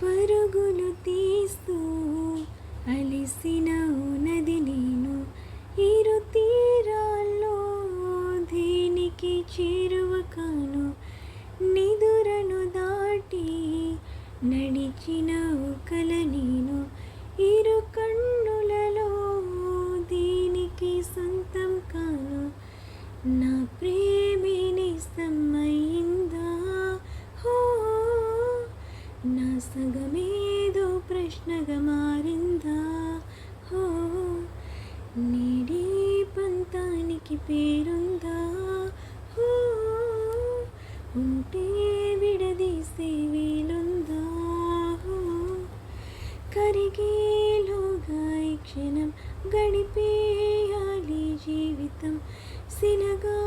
పరుగులు తీస్తూ అలిసిన నది నేను, ఇరు తీరాల్లో దేనికి చేరువ కాను. నిదురను దాటి నడిచిన కల నేను, ఇరు కన్నులలో దేనికి సొంతం కాను. నా ప్రేమే నిస్తమయిందా, హో నా సగమేదో ప్రశ్నగా మారిందా, హో నేడే పంతానికి పేరుందా, హో ఉంటే విడదీసే వీలుందా, హో కరిగేలోగా ఈ క్షణం గడిపేయాలి జీవితం. శిలగా